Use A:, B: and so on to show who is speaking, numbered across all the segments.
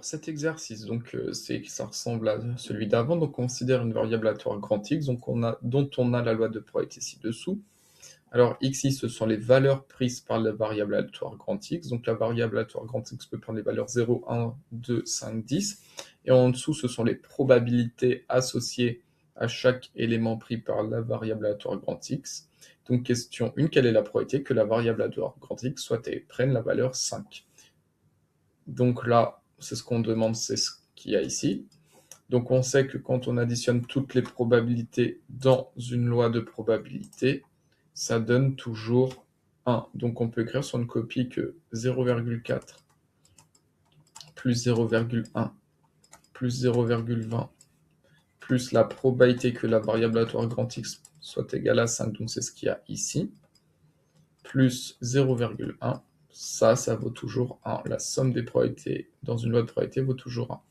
A: Cet exercice, ça ressemble à celui d'avant. Donc, on considère une variable aléatoire grand X, dont on a la loi de probabilité ci-dessous. Alors, xi, ce sont les valeurs prises par la variable aléatoire grand X. Donc, la variable aléatoire grand X peut prendre les valeurs 0, 1, 2, 5, 10. Et en dessous, ce sont les probabilités associées à chaque élément pris par la variable aléatoire grand X. Donc, question 1, quelle est la probabilité que la variable aléatoire grand X soit et prenne la valeur 5? Donc là, c'est ce qu'on demande, c'est ce qu'il y a ici. Donc on sait que quand on additionne toutes les probabilités dans une loi de probabilité, ça donne toujours 1. Donc on peut écrire sur une copie que 0,4 plus 0,1 plus 0,20 plus la probabilité que la variable aléatoire grand X soit égale à 5, donc c'est ce qu'il y a ici, plus 0,1, ça vaut toujours 1. La somme des probabilités dans une loi de probabilité vaut toujours 1.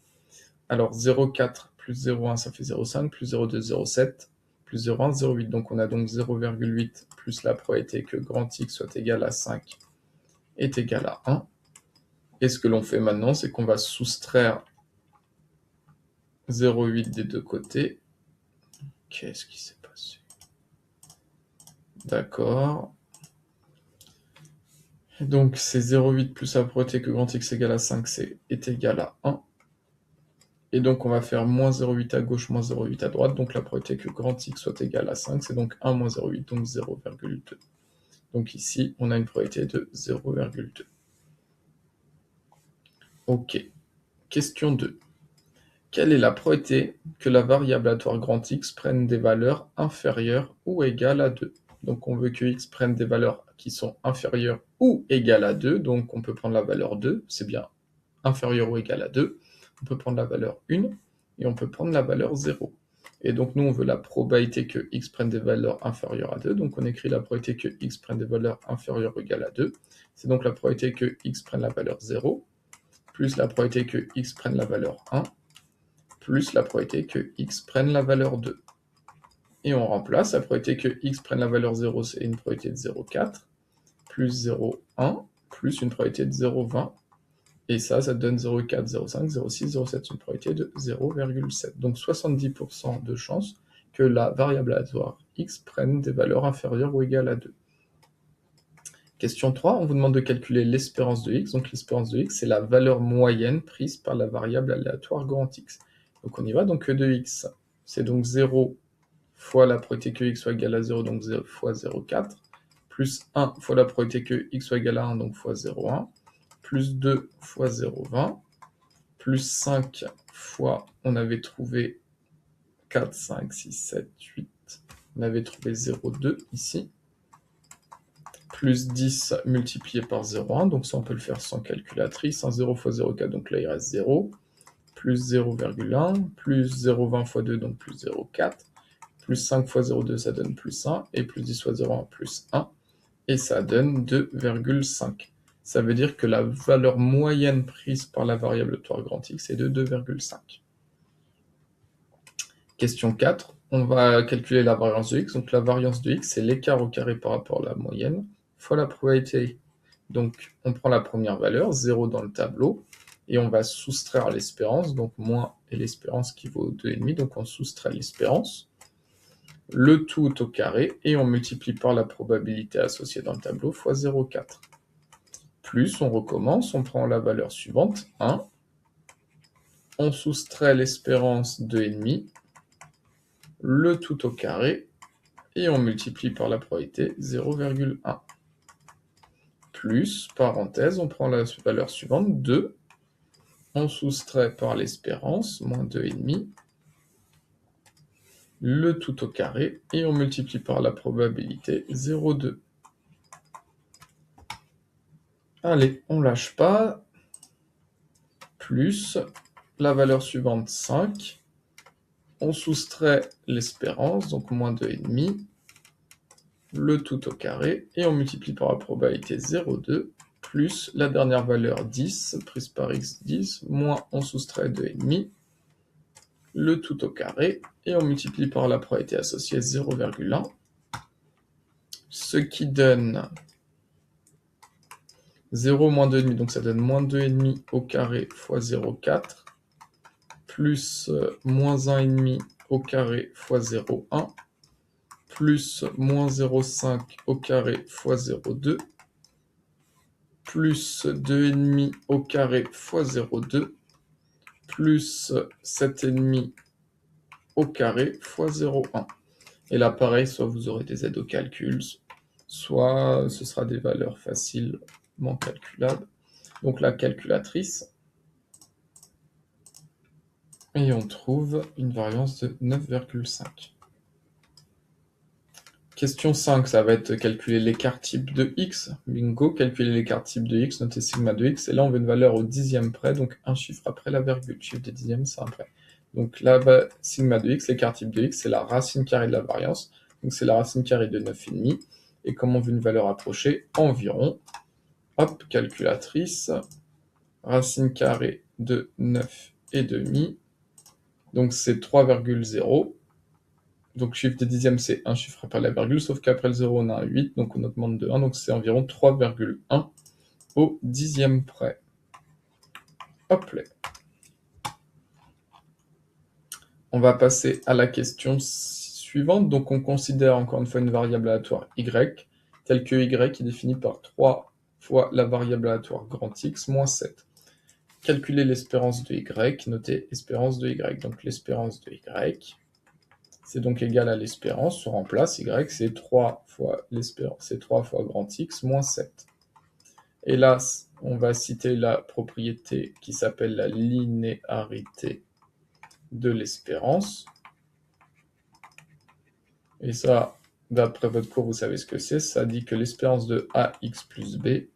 A: Alors 0,4 plus 0,1, ça fait 0,5, plus 0,2, 0,7, plus 0,1, 0,8. Donc on a donc 0,8 plus la probabilité que grand X soit égal à 5 est égal à 1. Et ce que l'on fait maintenant, c'est qu'on va soustraire 0,8 des deux côtés. Qu'est-ce qui s'est passé? D'accord. Donc c'est 0,8 plus la probabilité que grand X égale à 5 est égal à 1. Et donc, on va faire moins 0,8 à gauche, moins 0,8 à droite. Donc, la probabilité que grand X soit égal à 5, c'est donc 1 moins 0,8, donc 0,2. Donc ici, on a une probabilité de 0,2. Ok. Question 2. Quelle est la probabilité que la variable aléatoire grand X prenne des valeurs inférieures ou égales à 2? Donc, on veut que X prenne des valeurs qui sont inférieures ou égales à 2. Donc, on peut prendre la valeur 2, c'est bien inférieur ou égal à 2. On peut prendre la valeur 1 et on peut prendre la valeur 0. Et donc, nous, on veut la probabilité que x prenne des valeurs inférieures à 2. Donc, on écrit la probabilité que x prenne des valeurs inférieures ou égales à 2. C'est donc la probabilité que x prenne la valeur 0, plus la probabilité que x prenne la valeur 1, plus la probabilité que x prenne la valeur 2. Et on remplace la probabilité que x prenne la valeur 0, c'est une probabilité de 0,4, plus 0,1, plus une probabilité de 0,20. Et ça donne 0,4, 0,5, 0,6, 0,7, une probabilité de 0,7. Donc 70% de chance que la variable aléatoire x prenne des valeurs inférieures ou égales à 2. Question 3, on vous demande de calculer l'espérance de x. Donc l'espérance de x, c'est la valeur moyenne prise par la variable aléatoire grand X. Donc on y va, donc E de x, c'est donc 0 fois la probabilité que x soit égal à 0, donc 0 fois 0,4, plus 1 fois la probabilité que x soit égal à 1, donc fois 0,1, plus 2 fois 0,20, plus 5 fois, on avait trouvé 4, 5, 6, 7, 8, on avait trouvé 0,2 ici, plus 10 multiplié par 0,1, donc ça on peut le faire sans calculatrice, 0 fois 0,4, donc là il reste 0, plus 0,1, plus 0,20 fois 2, donc plus 0,4, plus 5 fois 0,2, ça donne plus 1, et plus 10 fois 0,1, plus 1, et ça donne 2,5. Ça veut dire que la valeur moyenne prise par la variable aléatoire grand X est de 2,5. Question 4, on va calculer la variance de x. Donc la variance de x, c'est l'écart au carré par rapport à la moyenne, fois la probabilité. Donc on prend la première valeur, 0 dans le tableau, et on va soustraire l'espérance, donc moins et l'espérance qui vaut 2,5, donc on soustrait l'espérance, le tout au carré, et on multiplie par la probabilité associée dans le tableau, fois 0,4. Plus, on recommence, on prend la valeur suivante, 1, on soustrait l'espérance 2,5, le tout au carré, et on multiplie par la probabilité 0,1. Plus, parenthèse, on prend la valeur suivante, 2, on soustrait par l'espérance, moins 2,5, le tout au carré, et on multiplie par la probabilité 0,2. Allez, on lâche pas, plus, la valeur suivante, 5, on soustrait l'espérance, donc moins 2,5, le tout au carré, et on multiplie par la probabilité 0,2, plus la dernière valeur 10, prise par x 10, moins on soustrait 2,5, le tout au carré, et on multiplie par la probabilité associée 0,1, ce qui donne 0 moins 2,5, donc ça donne moins 2,5 au carré fois 0,4, plus moins 1,5 au carré fois 0,1, plus moins 0,5 au carré fois 0,2, plus 2,5 au carré fois 0,2, plus 7,5 au carré fois 0,1. Et là, pareil, soit vous aurez des aides au calcul, soit ce sera des valeurs facilement calculables. Donc la calculatrice, et on trouve une variance de 9,5. Question 5, ça va être calculer l'écart type de x. Bingo, calculer l'écart type de x, notez sigma de x. Et là, on veut une valeur au dixième près, donc un chiffre après la virgule. Chiffre des dixièmes, c'est un près. Donc là, sigma de x, l'écart type de x, c'est la racine carrée de la variance. Donc c'est la racine carrée de 9,5. Et comme on veut une valeur approchée, environ, hop, calculatrice, racine carrée de 9,5. Donc c'est 3,0. Donc chiffre des dixièmes, c'est un chiffre après la virgule, sauf qu'après le 0, on a un 8, donc on augmente de 1, donc c'est environ 3,1 au dixième près. Hop là. On va passer à la question suivante. Donc on considère encore une fois une variable aléatoire y, telle que y est définie par 3 fois la variable aléatoire grand X moins 7. Calculer l'espérance de y, notez espérance de y. Donc l'espérance de y, c'est donc égal à l'espérance, on remplace, y, c'est 3 fois l'espérance, c'est 3 fois grand X moins 7. Et là, on va citer la propriété qui s'appelle la linéarité de l'espérance. Et ça, d'après votre cours, vous savez ce que c'est. Ça dit que l'espérance de AX plus B,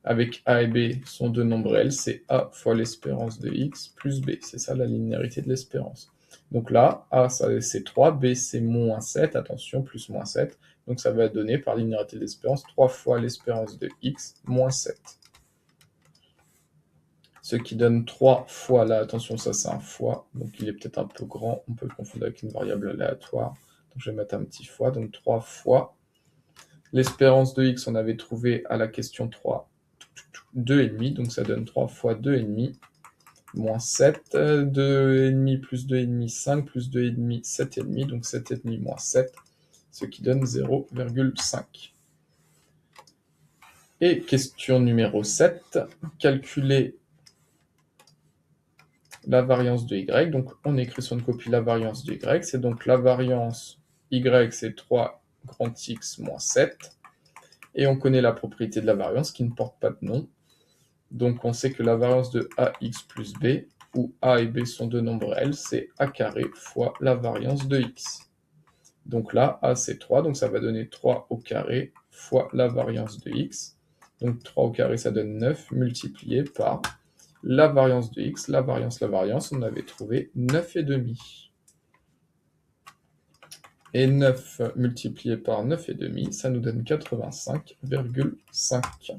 A: avec A et B sont deux nombres réels, c'est A fois l'espérance de X plus B. C'est ça la linéarité de l'espérance. Donc là, A, c'est 3, B, c'est moins 7, attention, plus moins 7. Donc ça va donner, par linéarité de l'espérance, 3 fois l'espérance de X moins 7. Ce qui donne 3 fois, là, attention, ça c'est un fois, donc il est peut-être un peu grand, on peut le confondre avec une variable aléatoire. Donc je vais mettre un petit fois, donc 3 fois. L'espérance de X, on avait trouvé à la question 3, 2,5, donc ça donne 3 fois 2,5, moins 7, 2,5 plus 2,5, 5, plus 2,5, 7,5, donc 7,5 moins 7, ce qui donne 0,5. Et question numéro 7, calculer la variance de y, donc on écrit sur une copie la variance de y, c'est donc la variance y, c'est 3 grand X moins 7, et on connaît la propriété de la variance qui ne porte pas de nom, donc on sait que la variance de ax plus b, où a et b sont deux nombres réels, c'est a carré fois la variance de x. Donc là, a c'est 3, donc ça va donner 3 au carré fois la variance de x, donc 3 au carré ça donne 9 multiplié par la variance de x, la variance, on avait trouvé 9,5. Et 9 multiplié par 9,5, ça nous donne 85,5.